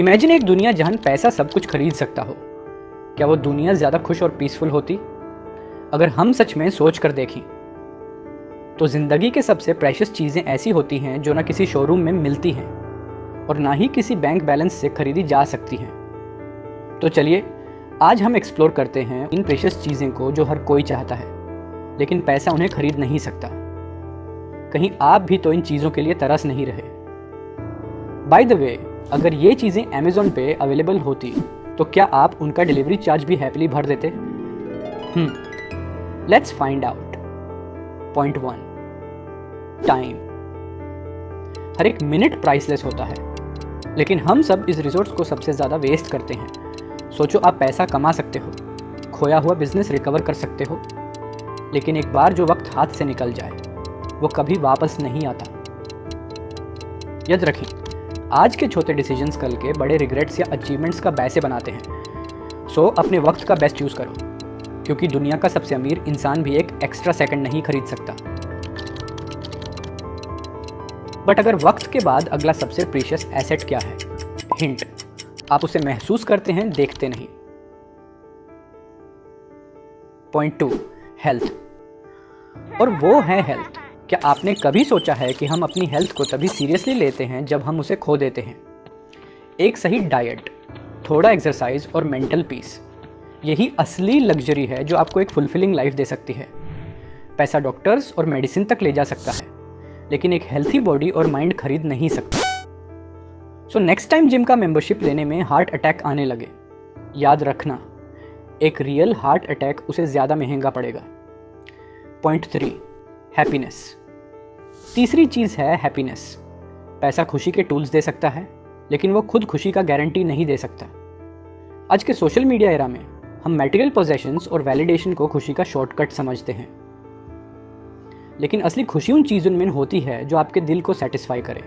Imagine एक दुनिया जहां पैसा सब कुछ खरीद सकता हो। क्या वो दुनिया ज़्यादा खुश और पीसफुल होती? अगर हम सच में सोच कर देखें तो ज़िंदगी के सबसे प्रेशियस चीज़ें ऐसी होती हैं जो ना किसी शोरूम में मिलती हैं और ना ही किसी बैंक बैलेंस से खरीदी जा सकती हैं। तो चलिए आज हम एक्सप्लोर करते हैं इन प्रेशियस चीज़ें को जो हर कोई चाहता है, लेकिन पैसा उन्हें खरीद नहीं सकता। कहीं आप भी तो इन चीज़ों के लिए तरस नहीं रहे? बाय द वे, अगर ये चीज़ें अमेज़ॉन पे अवेलेबल होती तो क्या आप उनका डिलीवरी चार्ज भी हैप्पीली भर देते? Let's find out. Point 1, time. हर एक मिनट प्राइसलेस होता है, लेकिन हम सब इस रिसोर्स को सबसे ज़्यादा वेस्ट करते हैं। सोचो, आप पैसा कमा सकते हो, खोया हुआ बिजनेस रिकवर कर सकते हो, लेकिन एक बार जो वक्त हाथ से निकल जाए वो कभी वापस नहीं आता। याद रखें, आज के छोटे डिसीजंस कल के बड़े रिग्रेट्स या अचीवमेंट्स का बैसे बनाते हैं। सो अपने वक्त का बेस्ट यूज़ करो, क्योंकि दुनिया का सबसे अमीर इंसान भी एक एक्स्ट्रा सेकंड नहीं खरीद सकता। बट अगर वक्त के बाद अगला सबसे प्रीशियस एसेट क्या है? हिंट। आप उसे महसूस करते हैं, देखते नहीं। Point 2, health. और वो है हेल्थ। क्या आपने कभी सोचा है कि हम अपनी हेल्थ को तभी सीरियसली लेते हैं जब हम उसे खो देते हैं? एक सही डाइट, थोड़ा एक्सरसाइज और मेंटल पीस, यही असली लग्जरी है जो आपको एक फुलफिलिंग लाइफ दे सकती है। पैसा डॉक्टर्स और मेडिसिन तक ले जा सकता है, लेकिन एक हेल्थी बॉडी और माइंड खरीद नहीं सकता। सो नेक्स्ट टाइम जिम का मेंबरशिप लेने में हार्ट अटैक आने लगे, याद रखना, एक रियल हार्ट अटैक उसे ज़्यादा महंगा पड़ेगा। Point 3, happiness. तीसरी चीज़ है हैप्पीनेस। पैसा खुशी के टूल्स दे सकता है, लेकिन वो खुद खुशी का गारंटी नहीं दे सकता। आज के सोशल मीडिया एरा में हम मटेरियल पोजेशंस और वैलिडेशन को खुशी का शॉर्टकट समझते हैं, लेकिन असली खुशी उन चीज़ों में होती है जो आपके दिल को सेटिस्फाई करे।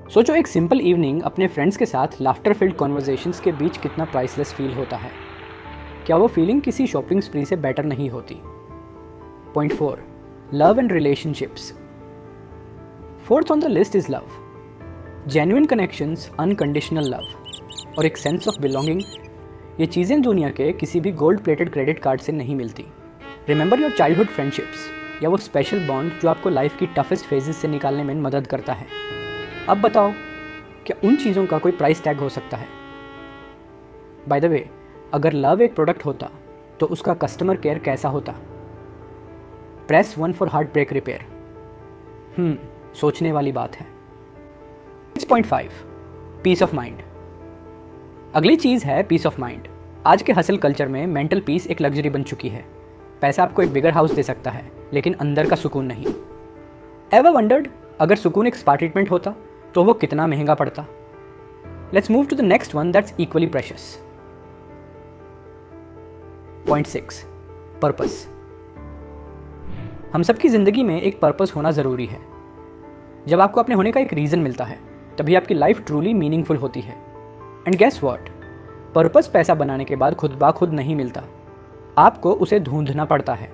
सोचो, एक सिंपल इवनिंग अपने फ्रेंड्स के साथ लाफ्टर फिल्ड कॉन्वर्जेशंस के बीच कितना प्राइसलेस फील होता है। क्या वो फीलिंग किसी शॉपिंग स्प्री से बेटर नहीं होती? Point 4, love and relationships. Fourth on the list is love. Genuine connections, unconditional love और एक सेंस ऑफ बिलोंगिंग, ये चीज़ें दुनिया के किसी भी गोल्ड प्लेटेड क्रेडिट कार्ड से नहीं मिलती। रिमेंबर योर चाइल्डहुड फ्रेंडशिप्स, या वो स्पेशल बॉन्ड जो आपको लाइफ की टफेस्ट फेजेस से निकालने में मदद करता है। अब बताओ, क्या उन चीज़ों का कोई प्राइस टैग हो सकता है? बाय द वे, अगर लव एक प्रोडक्ट होता तो उसका कस्टमर केयर कैसा होता? Press 1 for heartbreak repair. सोचने वाली बात है। 6.5, पीस ऑफ माइंड। अगली चीज़ है पीस ऑफ माइंड। आज के हसल कल्चर में मेंटल पीस एक लग्जरी बन चुकी है। पैसा आपको एक बिगर हाउस दे सकता है, लेकिन अंदर का सुकून नहीं। एवर वंडर्ड, अगर सुकून एक स्पा ट्रीटमेंट होता तो वो कितना महंगा पड़ता? Let's move to the next one that's equally precious. Point 6, purpose. हम सबकी ज़िंदगी में एक पर्पस होना ज़रूरी है। जब आपको अपने होने का एक रीज़न मिलता है, तभी आपकी लाइफ ट्रूली मीनिंगफुल होती है। एंड गेस व्हाट, पर्पस पैसा बनाने के बाद खुद ब खुद नहीं मिलता, आपको उसे ढूंढना पड़ता है।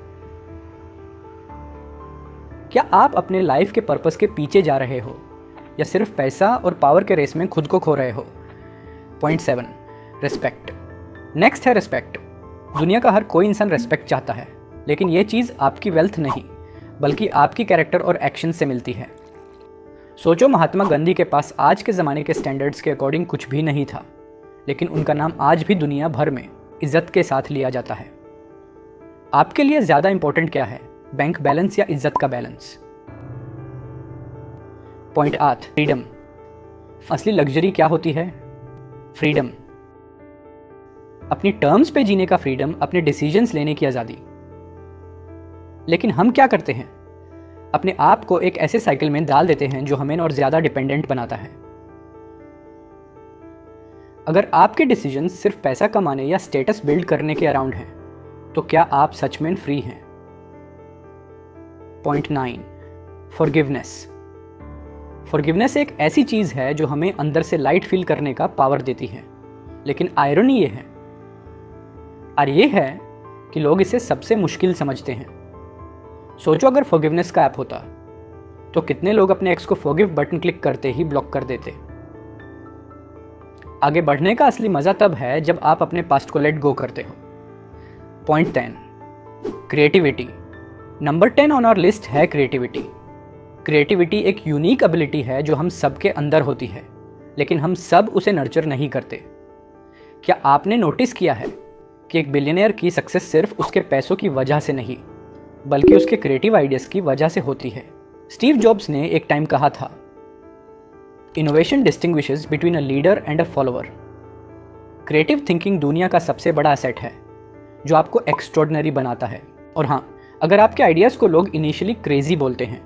क्या आप अपने लाइफ के पर्पस के पीछे जा रहे हो, या सिर्फ पैसा और पावर के रेस में खुद को खो रहे हो? Point 7, respect. नेक्स्ट है रिस्पेक्ट। दुनिया का हर कोई इंसान रिस्पेक्ट चाहता है, लेकिन ये चीज़ आपकी वेल्थ नहीं, बल्कि आपकी कैरेक्टर और एक्शन से मिलती है। सोचो, महात्मा गांधी के पास आज के ज़माने के स्टैंडर्ड्स के अकॉर्डिंग कुछ भी नहीं था, लेकिन उनका नाम आज भी दुनिया भर में इज्जत के साथ लिया जाता है। आपके लिए ज़्यादा इंपॉर्टेंट क्या है, बैंक बैलेंस या इज्जत का बैलेंस? Point 8, freedom. असली लग्जरी क्या होती है? फ्रीडम। अपनी टर्म्स पे जीने का फ्रीडम, अपने डिसीजंस लेने की आज़ादी। लेकिन हम क्या करते हैं? अपने आप को एक ऐसे साइकिल में डाल देते हैं जो हमें और ज़्यादा डिपेंडेंट बनाता है। अगर आपके डिसीजंस सिर्फ पैसा कमाने या स्टेटस बिल्ड करने के अराउंड हैं, तो क्या आप सच में फ्री हैं? Point 9, forgiveness. फॉरगिवनेस एक ऐसी चीज़ है जो हमें अंदर से लाइट फील करने का पावर देती है, लेकिन आयरनी ये है कि लोग इसे सबसे मुश्किल समझते हैं। सोचो, अगर फॉरगिवनेस का ऐप होता तो कितने लोग अपने एक्स को फॉरगिव बटन क्लिक करते ही ब्लॉक कर देते। आगे बढ़ने का असली मज़ा तब है जब आप अपने पास्ट को लेट गो करते हो। Point 10, creativity. Number 10 on our list है क्रिएटिविटी। क्रिएटिविटी एक यूनिक एबिलिटी है जो हम सबके अंदर होती है, लेकिन हम सब उसे नर्चर नहीं करते। क्या आपने नोटिस किया है कि एक बिलियनियर की सक्सेस सिर्फ उसके पैसों की वजह से नहीं, बल्कि उसके क्रिएटिव आइडियाज़ की वजह से होती है। स्टीव जॉब्स ने एक टाइम कहा था, innovation distinguishes between a leader and a follower. Creative thinking दुनिया का सबसे बड़ा एसेट है जो आपको एक्स्ट्रॉर्डिनरी बनाता है। और हाँ, अगर आपके आइडियाज़ को लोग इनिशियली क्रेजी बोलते हैं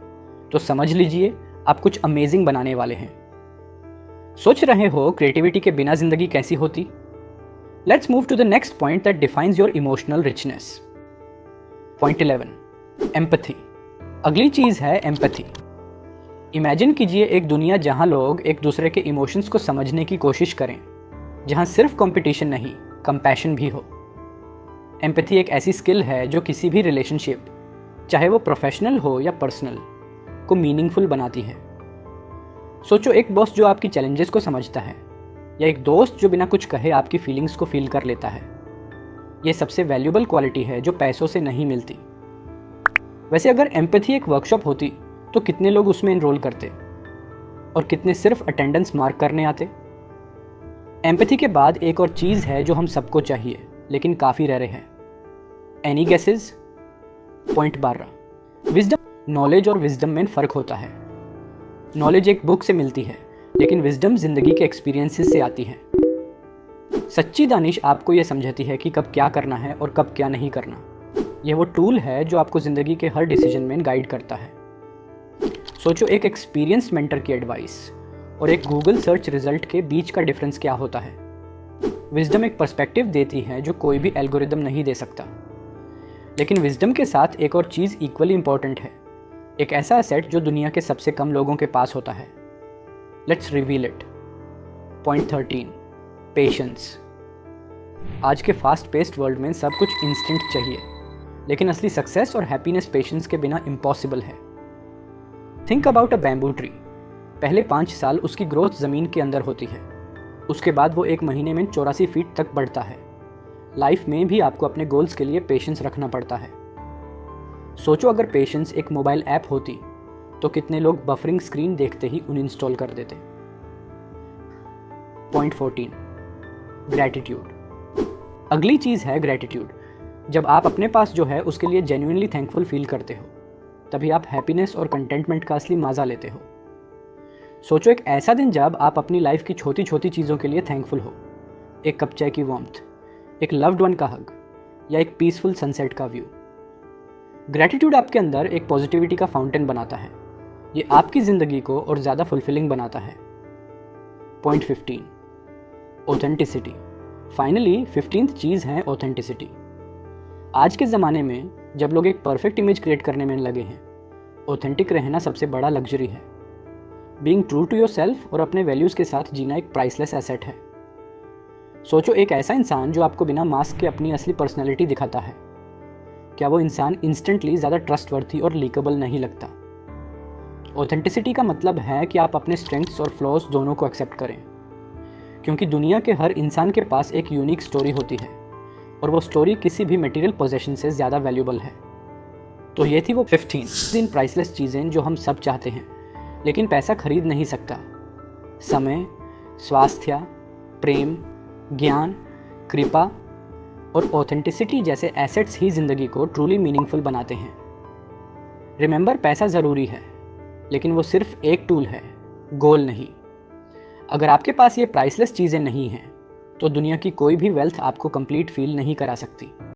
तो समझ लीजिए आप कुछ अमेजिंग बनाने वाले हैं। सोच रहे हो क्रिएटिविटी के बिना जिंदगी कैसी होती? Let's move to the next point that defines your emotional richness. Point 11, empathy. अगली चीज़ है एम्पैथी। इमेजिन कीजिए एक दुनिया जहां लोग एक दूसरे के इमोशंस को समझने की कोशिश करें, जहां सिर्फ कंपटीशन नहीं, कंपैशन भी हो। एम्पैथी एक ऐसी स्किल है जो किसी भी रिलेशनशिप, चाहे वो प्रोफेशनल हो या पर्सनल, को मीनिंगफुल बनाती है। सोचो एक बॉस जो आपकी चैलेंजेस को समझता है, या एक दोस्त जो बिना कुछ कहे आपकी फीलिंग्स को फील कर लेता है। ये सबसे वैल्यूबल क्वालिटी है जो पैसों से नहीं मिलती। वैसे अगर एम्पैथी एक वर्कशॉप होती तो कितने लोग उसमें इनरोल करते और कितने सिर्फ अटेंडेंस मार्क करने आते? एम्पैथी के बाद एक और चीज़ है जो हम सबको चाहिए लेकिन काफ़ी रेयर है। Any guesses? Point 12, wisdom. Knowledge और विजडम में फ़र्क होता है। नॉलेज एक बुक से मिलती है, लेकिन विजडम जिंदगी के एक्सपीरियंसेस से आती है। सच्ची दानिश आपको यह समझाती है कि कब क्या करना है और कब क्या नहीं करना। यह वो टूल है जो आपको ज़िंदगी के हर डिसीजन में गाइड करता है। सोचो एक एक्सपीरियंस मेंटर की एडवाइस और एक गूगल सर्च रिजल्ट के बीच का डिफरेंस क्या होता है। विजडम एक पर्सपेक्टिव देती है जो कोई भी एल्गोरिदम नहीं दे सकता। लेकिन विजडम के साथ एक और चीज़ इक्वली इंपॉर्टेंट है, एक ऐसा एसेट जो दुनिया के सबसे कम लोगों के पास होता है। Let's reveal it. Point 13, patience. आज के फास्ट पेस्ड वर्ल्ड में सब कुछ इंस्टेंट चाहिए, लेकिन असली सक्सेस और हैप्पीनेस पेशेंस के बिना इम्पॉसिबल है। Think about a bamboo tree. पहले 5 साल उसकी ग्रोथ ज़मीन के अंदर होती है, उसके बाद वो 1 महीने में 84 फीट तक बढ़ता है। लाइफ में भी आपको अपने गोल्स के लिए पेशेंस रखना पड़ता है। सोचो अगर पेशेंस एक मोबाइल ऐप होती तो कितने लोग बफरिंग स्क्रीन देखते ही अनइंस्टॉल कर देते। Point 14, gratitude. अगली चीज़ है ग्रैटिट्यूड। जब आप अपने पास जो है उसके लिए जेन्युइनली थैंकफुल फील करते हो, तभी आप हैप्पीनेस और कंटेंटमेंट का असली मज़ा लेते हो। सोचो एक ऐसा दिन जब आप अपनी लाइफ की छोटी छोटी चीज़ों के लिए थैंकफुल हो। एक कप चाय की वार्मथ, एक लव्ड वन का हग, या एक पीसफुल सनसेट का व्यू। ग्रैटिट्यूड आपके अंदर एक पॉजिटिविटी का फाउंटेन बनाता है। ये आपकी ज़िंदगी को और ज़्यादा फुलफिलिंग बनाता है। Point 15, authenticity. फाइनली 15th चीज़ है ऑथेंटिसिटी। आज के ज़माने में जब लोग एक परफेक्ट इमेज क्रिएट करने में लगे हैं, ऑथेंटिक रहना सबसे बड़ा लग्जरी है। Being true to yourself और अपने वैल्यूज़ के साथ जीना एक प्राइसलेस एसेट है। सोचो एक ऐसा इंसान जो आपको बिना मास्क के अपनी असली पर्सनैलिटी दिखाता है, क्या वो इंसान इंस्टेंटली ज़्यादा ट्रस्टवर्थी और लीकेबल नहीं लगता? ऑथेंटिसिटी का मतलब है कि आप अपने स्ट्रेंथ्स और फ्लॉज दोनों को एक्सेप्ट करें, क्योंकि दुनिया के हर इंसान के पास एक यूनिक स्टोरी होती है और वो स्टोरी किसी भी मटेरियल पोजेशन से ज़्यादा वैल्यूबल है। तो ये थी वो 15 प्राइसलेस चीज़ें जो हम सब चाहते हैं, लेकिन पैसा खरीद नहीं सकता। समय, स्वास्थ्य, प्रेम, ज्ञान, कृपा और ऑथेंटिसिटी जैसे एसेट्स ही ज़िंदगी को ट्रूली मीनिंगफुल बनाते हैं। रिमेंबर, पैसा ज़रूरी है, लेकिन वो सिर्फ एक टूल है, गोल नहीं। अगर आपके पास ये प्राइसलेस चीज़ें नहीं हैं, तो दुनिया की कोई भी वेल्थ आपको कंप्लीट फील नहीं करा सकती।